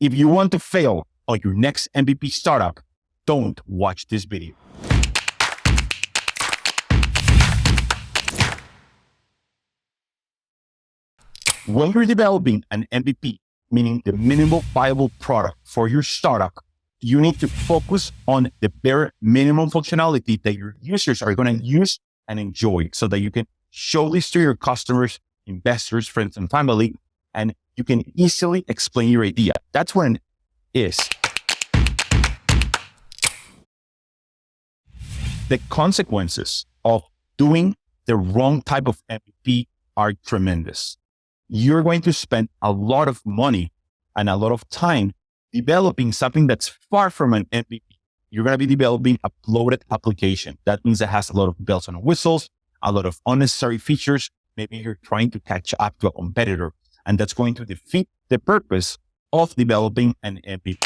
If you want to fail on your next MVP startup, don't watch this video. When you're developing an MVP, meaning the minimal viable product for your startup, you need to focus on the bare minimum functionality that your users are going to use and enjoy so that you can show this to your customers, investors, friends, and family, and you can easily explain your idea. That's what it is. The consequences of doing the wrong type of MVP are tremendous. You're going to spend a lot of money and a lot of time developing something that's far from an MVP. You're going to be developing a bloated application. That means it has a lot of bells and whistles, a lot of unnecessary features. Maybe you're trying to catch up to a competitor, and that's going to defeat the purpose of developing an MVP.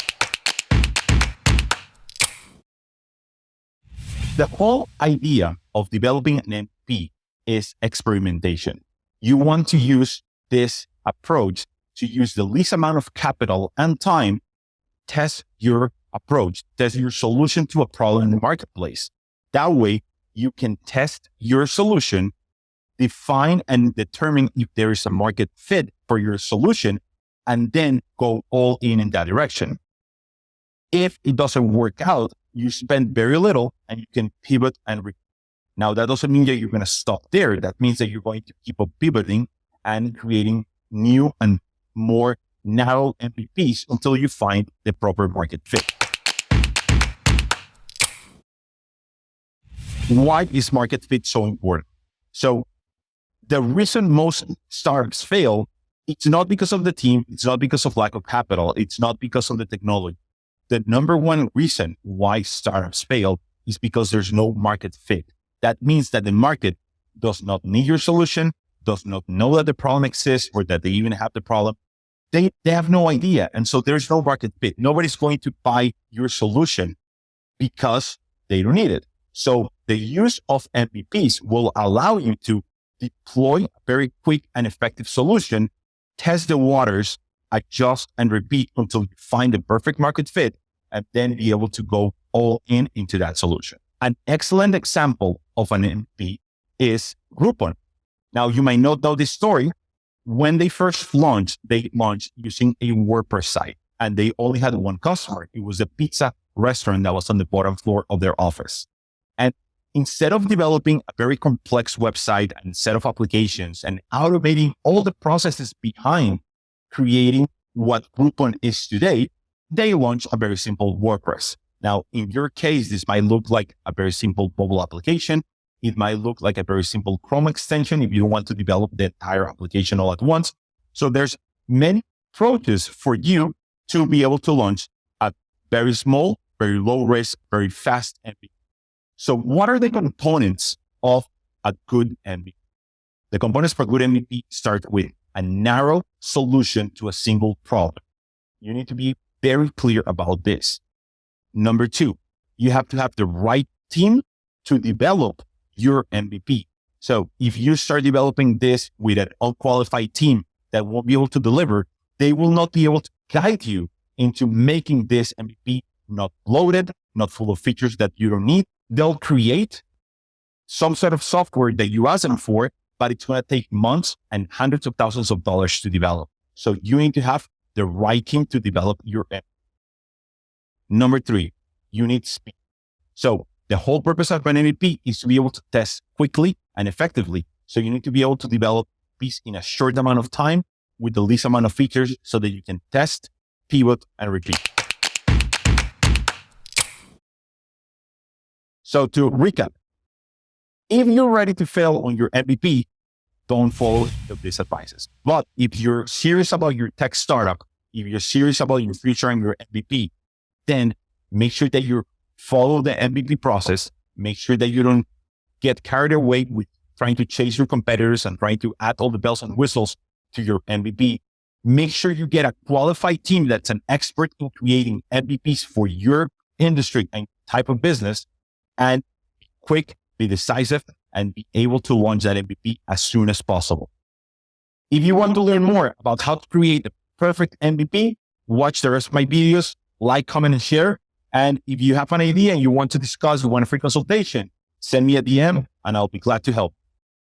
The whole idea of developing an MVP is experimentation. You want to use this approach to use the least amount of capital and time, test your approach, test your solution to a problem in the marketplace. That way, you can test your solution, define and determine if there is a market fit for your solution, and then go all in that direction. If it doesn't work out, you spend very little and you can pivot and Now, that doesn't mean that you're going to stop there. That means that you're going to keep on pivoting and creating new and more narrow MVPs until you find the proper market fit. Why is market fit so important? So the reason most startups fail, it's not because of the team. It's not because of lack of capital. It's not because of the technology. The number one reason why startups fail is because there's no market fit. That means that the market does not need your solution, does not know that the problem exists or that they even have the problem. They have no idea. And so there's no market fit. Nobody's going to buy your solution because they don't need it. So the use of MVPs will allow you to deploy a very quick and effective solution, test the waters, adjust and repeat until you find the perfect market fit, and then be able to go all in into that solution. An excellent example of an MVP is Groupon. Now, you might not know this story. When they first launched, they launched using a WordPress site, and they only had one customer. It was a pizza restaurant that was on the bottom floor of their office. And instead of developing a very complex website and set of applications and automating all the processes behind creating what Groupon is today, they launched a very simple WordPress. Now, in your case, this might look like a very simple mobile application. It might look like a very simple Chrome extension if you don't want to develop the entire application all at once. So there's many approaches for you to be able to launch a very small, very low risk, very fast MVP. So what are the components of a good MVP? The components for a good MVP start with a narrow solution to a single problem. You need to be very clear about this. Number two, you have to have the right team to develop your MVP. So if you start developing this with an unqualified team that won't be able to deliver, they will not be able to guide you into making this MVP not bloated, not full of features that you don't need. They'll create some sort of software that you ask them for, but it's going to take months and hundreds of thousands of dollars to develop. So you need to have the right team to develop your MVP. Number three, you need speed. So the whole purpose of an MVP is to be able to test quickly and effectively. So you need to be able to develop this in a short amount of time with the least amount of features so that you can test, pivot, and repeat. So to recap, if you're ready to fail on your MVP, don't follow these advices. But if you're serious about your tech startup, if you're serious about your future and your MVP, then make sure that you follow the MVP process. Make sure that you don't get carried away with trying to chase your competitors and trying to add all the bells and whistles to your MVP. Make sure you get a qualified team that's an expert in creating MVPs for your industry and type of business, and be quick, be decisive, and be able to launch that MVP as soon as possible. If you want to learn more about how to create the perfect MVP, watch the rest of my videos, like, comment, and share. And if you have an idea and you want to discuss, you want a free consultation, send me a DM and I'll be glad to help.